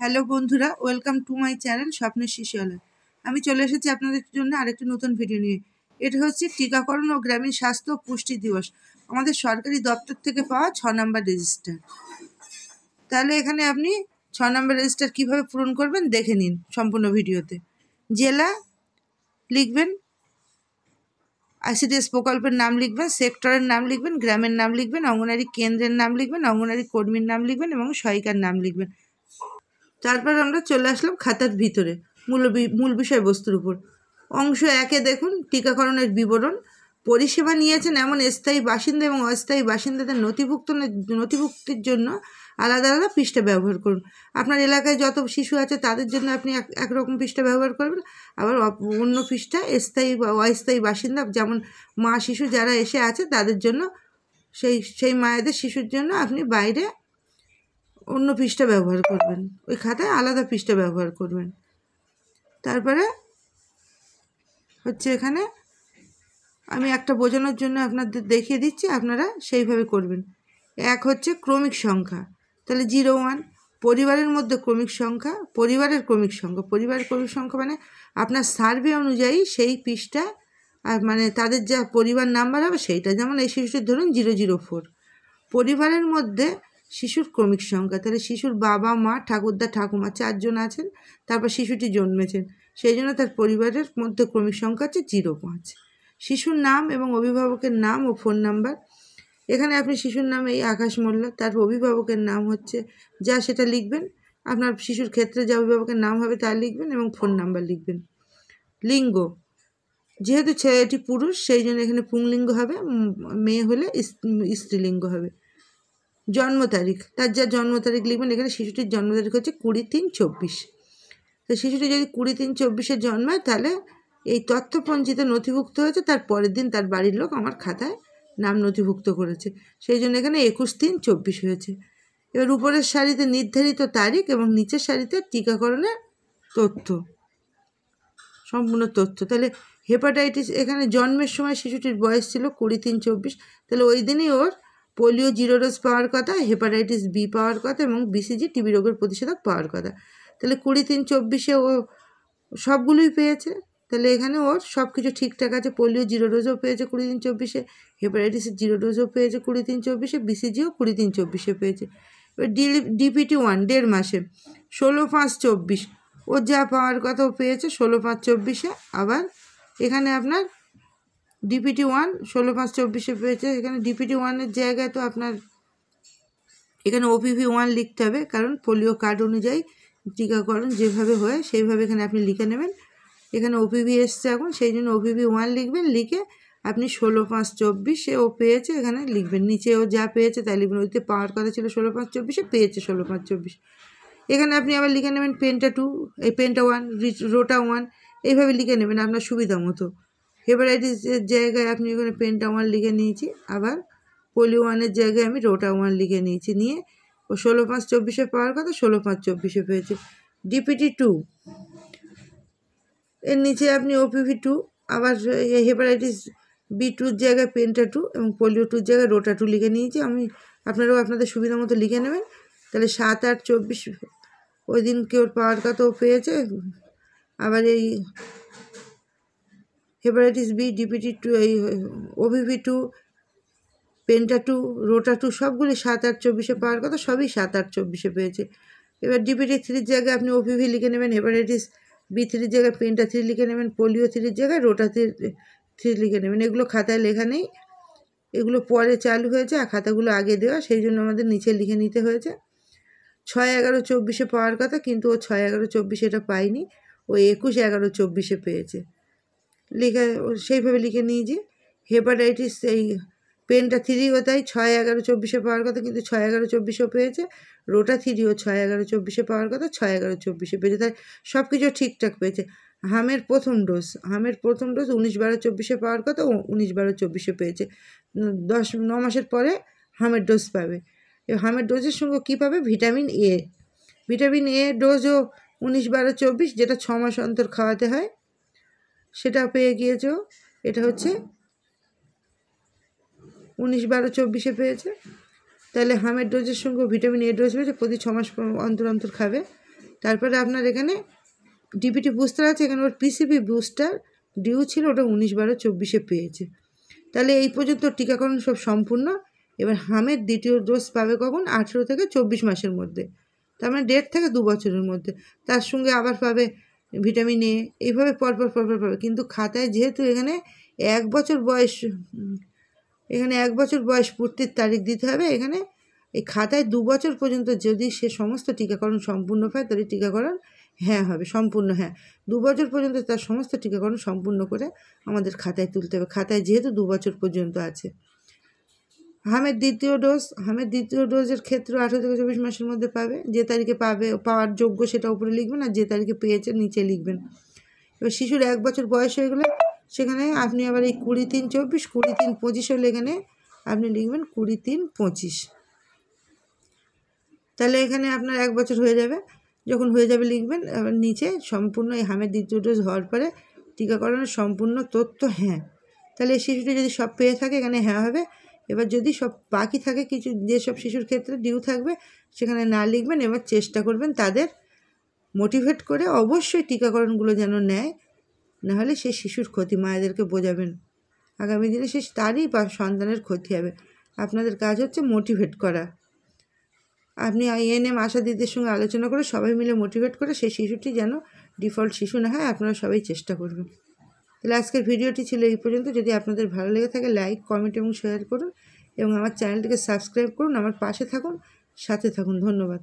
Hello বন্ধুরা, welcome to my channel স্বপ্নের শিশুয়ালয়। আমি চলে এসেছি আপনাদের জন্য আরেকটি নতুন ভিডিও নিয়ে। এটা হচ্ছে টিকাকরণ ও গ্রামীণ স্বাস্থ্য ও পুষ্টি দিবস, আমাদের সরকারি দপ্তর থেকে পাওয়া 6 নম্বর রেজিস্টার। তাহলে এখানে আপনি 6 নম্বর রেজিস্টার কীভাবে পূরণ করবেন দেখে নিন সম্পূর্ণ ভিডিওতে। জেলা লিখবেন, ICDS প্রকল্পের নাম লিখবেন, সেক্টরের নাম লিখবেন, গ্রামের নাম লিখবেন, অঙ্গনারী কেন্দ্রের নাম লিখবেন, অঙ্গনারী কর্মীর নাম লিখবেন এবং সহায়িকার নাম লিখবেন। তারপর আমরা চলে আসলাম খাতার ভিতরে মূল বিষয়বস্তুর উপর। অংশ 1-এ দেখুন টিকাকরণের বিবরণ। পরিষেবা নিয়েছেন এমন স্থায়ী বাসিন্দা এবং অস্থায়ী বাসিন্দাদের নথিভুক্তির জন্য আলাদা আলাদা পৃষ্ঠা ব্যবহার করুন। আপনার এলাকায় যত শিশু আছে তাদের জন্য আপনি একরকম পৃষ্ঠা ব্যবহার করবেন, আবার অন্য পৃষ্ঠা স্থায়ী বা অস্থায়ী বাসিন্দা, যেমন মা শিশু যারা এসে আছে তাদের জন্য সেই মায়েদের শিশুর জন্য আপনি বাইরে অন্য পৃষ্ঠা ব্যবহার করবেন, ওই খাতায় আলাদা পৃষ্ঠা ব্যবহার করবেন। তারপরে হচ্ছে এখানে আমি একটা বোঝানোর জন্য আপনাদের দেখিয়ে দিচ্ছি, আপনারা সেইভাবে করবেন। 1 হচ্ছে ক্রমিক সংখ্যা, তাহলে 01। পরিবারের মধ্যে ক্রমিক সংখ্যা, পরিবারের ক্রমিক সংখ্যা মানে আপনার সার্ভে অনুযায়ী সেই পৃষ্ঠা আর মানে তাদের যা পরিবার নাম্বার হবে সেইটা, যেমন এই শিশুটির ধরুন 004। পরিবারের মধ্যে শিশুর ক্রমিক সংখ্যা, তাহলে শিশুর বাবা মা ঠাকুরদা ঠাকুমা 4 জন আছেন, তারপর শিশুটি জন্মেছেন, সেই জন্য তার পরিবারের মধ্যে ক্রমিক সংখ্যা হচ্ছে 05। শিশুর নাম এবং অভিভাবকের নাম ও ফোন নাম্বার। এখানে আপনি শিশুর নাম এই আকাশ মোল্লা, তার অভিভাবকের নাম হচ্ছে যা সেটা লিখবেন, আপনার শিশুর ক্ষেত্রে যা অভিভাবকের নাম হবে তা লিখবেন এবং ফোন নাম্বার লিখবেন। লিঙ্গ, যেহেতু ছেলেটি পুরুষ সেই জন্য এখানে পুংলিঙ্গ হবে, মেয়ে হলে স্ত্রীলিঙ্গ হবে। জন্ম তারিখ, তার যা জন্ম তারিখ লিখবেন। এখানে শিশুটির জন্ম তারিখ হচ্ছে 20-3-24। তো শিশুটি যদি 20-3-24-এ জন্মায় তাহলে এই তথ্যপঞ্জিতে নথিভুক্ত হয়েছে, তার পরের দিন তার বাড়ির লোক আমার খাতায় নাম নথিভুক্ত করেছে, সেই জন্য এখানে 21-3-24 হয়েছে। এবার উপরের সারিতে নির্ধারিত তারিখ এবং নিচের সারিতে টিকাকরণের তথ্য, সম্পূর্ণ তথ্য। তাহলে হেপাটাইটিস, এখানে জন্মের সময় শিশুটির বয়স ছিল 20-3-24, তাহলে ওই দিনই ওর পোলিও 0 ডোজ পাওয়ার কথা, হেপাটাইটিস বি পাওয়ার কথা এবং BCG টিবি রোগের প্রতিষেধক পাওয়ার কথা। তাহলে 20-3-24-এ ও সবগুলোই পেয়েছে, তাহলে এখানে ওর সব কিছু ঠিকঠাক আছে। পোলিও 0 ডোজও পেয়েছে 20-3-24-এ, হেপাটাইটিসের 0 ডোজও পেয়েছে 20-3-24-এ, BCGও 20-3-24-এ পেয়েছে। এবার DPT 1 1.5 মাসে 16-5-24 ও যা পাওয়ার কথা ও পেয়েছে 16-5-24-এ। আবার এখানে আপনার DPT 1 16-5-24-এ পেয়েছে। এখানে DPT 1-এর জায়গায় তো আপনার এখানে OPV 1 লিখতে হবে, কারণ পোলিও কার্ড অনুযায়ী টিকাকরণ যেভাবে হয় সেইভাবে এখানে আপনি লিখে নেবেন। এখানে OPV এসছে এখন, সেই জন্য OPV 1 লিখবেন, লিখে আপনি 16-5-24-এ ও পেয়েছে এখানে লিখবেন। নিচে ও যা পেয়েছে তাই লিখবেন, ওইতে পাওয়ার কথা ছিল 16-5-24-এ, পেয়েছে 16-5-24। এখানে আপনি আবার লিখে নেবেন পেন্টা 2, এই পেন্টা 1, রোটা 1, এইভাবে লিখে নেবেন আপনার সুবিধা মতো। হেপাটাইটিসের জায়গায় আপনি এখানে পেন্টা 1 লিখে নিয়েছি, আবার পোলিও 1-এর জায়গায় আমি রোটা 1 লিখে নিয়েছি, নিয়ে ও 16-5-24-এ পাওয়ার কথা 16-5-24-এ পেয়েছে। DPT 2 এর নিচে আপনি OPV 2, আবার হেপাটাইটিস B2-র জায়গায় পেন্টা 2 এবং পোলিও 2-র জায়গায় রোটা 2 লিখে নিয়েছি আমি, আপনারাও আপনাদের সুবিধা মতো লিখে নেবেন। তাহলে 7-8-24 ওই দিনকে ওর পাওয়ার কথা ও পেয়েছে। আবার এই হেপাটাইটিস বি, DPT 2, এই OPV 2, পেন্টা 2, রোটা 2 সবগুলি 7-8-24-এ পাওয়ার কথা, সবই 7-8-24-এ পেয়েছে। এবার DPT 3-র জায়গায় আপনি OPV লিখে নেবেন, হেপাটাইটিস B3-র জায়গায় পেন্টা 3 লিখে নেবেন, পোলিও 3-র জায়গায় রোটা 3 লিখে নেবেন। এগুলো খাতায় লেখা নেই, এগুলো পরে চালু হয়েছে আর খাতাগুলো আগে দেওয়া, সেই জন্য আমাদের নিচে লিখে নিতে হয়েছে। 6-11-24-এ পাওয়ার কথা, কিন্তু ও 6-11-24 এটা পায়নি, ও 21-11-24-এ পেয়েছে। লিখে সেইভাবে লিখে নিয়েছি। হেপাটাইটিস এই পেন্টা 3ও তাই 6-11-24-এ পাওয়ার কথা, কিন্তু 6-11-24-এও পেয়েছে। রোটা 3ও 6-11-24-এ পাওয়ার কথা, 6-11-24-এ পেয়েছে, তাই সব কিছু ঠিকঠাক পেয়েছে। হামের প্রথম ডোজ 19-12-24-এ পাওয়ার কথা, ও 19-12-24-এ পেয়েছে। 9 মাসের পরে হামের ডোজ পাবে। এই হামের ডোজের সঙ্গে কী পাবে? ভিটামিন এ ডোজও 19-12-24, যেটা 6 মাস অন্তর খাওয়াতে হয়, সেটা পেয়ে গিয়েছে। এটা হচ্ছে 19-12-24-এ পেয়েছে। তাহলে হামের ডোজের সঙ্গে ভিটামিন এ ডোজ পেয়েছে, প্রতি 6 মাস অন্তর অন্তর খাবে। তারপরে আপনার এখানে ডিপিটি বুস্টার আছে, এখানে ওর পিসিপি বুস্টার ডিউ ছিল, ওটা 19/12/24 পেয়েছে। তাহলে এই পর্যন্ত টিকাকরণ সব সম্পূর্ণ। এবার হামের দ্বিতীয় ডোজ পাবে কখন? 18 থেকে 24 মাসের মধ্যে, তার মানে 1.5 থেকে 2 বছরের মধ্যে। তার সঙ্গে আবার পাবে ভিটামিন এ, এইভাবে পরপর পাবে। কিন্তু খাতায় যেহেতু এখানে 1 বছর বয়স, এখানে 1 বছর বয়স পূর্তির তারিখ দিতে হবে, এখানে এই খাতায় 2 বছর পর্যন্ত যদি সে সমস্ত টিকাকরণ সম্পূর্ণ পায় তাহলে টিকাকরণ হ্যাঁ হবে, সম্পূর্ণ হ্যাঁ। 2 বছর পর্যন্ত তার সমস্ত টিকাকরণ সম্পূর্ণ করে আমাদের খাতায় তুলতে হবে, খাতায় যেহেতু 2 বছর পর্যন্ত আছে। হামের দ্বিতীয় ডোজের ক্ষেত্রে 18 থেকে 24 মাসের মধ্যে পাবে, যে তারিখে পাওয়ার যোগ্য সেটা উপরে লিখবেন, আর যে তারিখে পেয়েছে নিচে লিখবেন। এবার শিশুর 1 বছর বয়স হয়ে গেলে সেখানে আপনি আবার এই 20/3/24, 20/3/25 হলে এখানে আপনি লিখবেন 20/3/25। তাহলে এখানে আপনার 1 বছর হয়ে যাবে। যখন হয়ে যাবে লিখবেন আবার নিচে সম্পূর্ণ এই হামের দ্বিতীয় ডোজ হওয়ার পরে টিকাকরণের সম্পূর্ণ তথ্য হ্যাঁ। তাহলে এই শিশুটি যদি সব পেয়ে থাকে এখানে হ্যাঁ হবে। এবার যদি সব বাকি থাকে কিছু, যেসব শিশুর ক্ষেত্রে ডিউ থাকবে সেখানে না লিখবেন। এবার চেষ্টা করবেন তাদের মোটিভেট করে অবশ্যই টিকাকরণগুলো যেন নেয়, নাহলে সেই শিশুর ক্ষতি। মায়েদেরকে বোঝাবেন, আগামী দিনে তারই বা সন্তানের ক্ষতি হবে। আপনাদের কাজ হচ্ছে মোটিভেট করা। আপনি এএনএম আশা দিদির সঙ্গে আলোচনা করে সবাই মিলে মোটিভেট করে সেই শিশুটি যেন ডিফল্ট শিশু না হয়, আপনারা সবাই চেষ্টা করবেন। তাহলে আজকের ভিডিওটি ছিল এই পর্যন্ত। যদি আপনাদের ভালো লেগে থাকে লাইক, কমেন্ট এবং শেয়ার করুন এবং আমার চ্যানেলটিকে সাবস্ক্রাইব করুন। আমার পাশে থাকুন, সাথে থাকুন। ধন্যবাদ।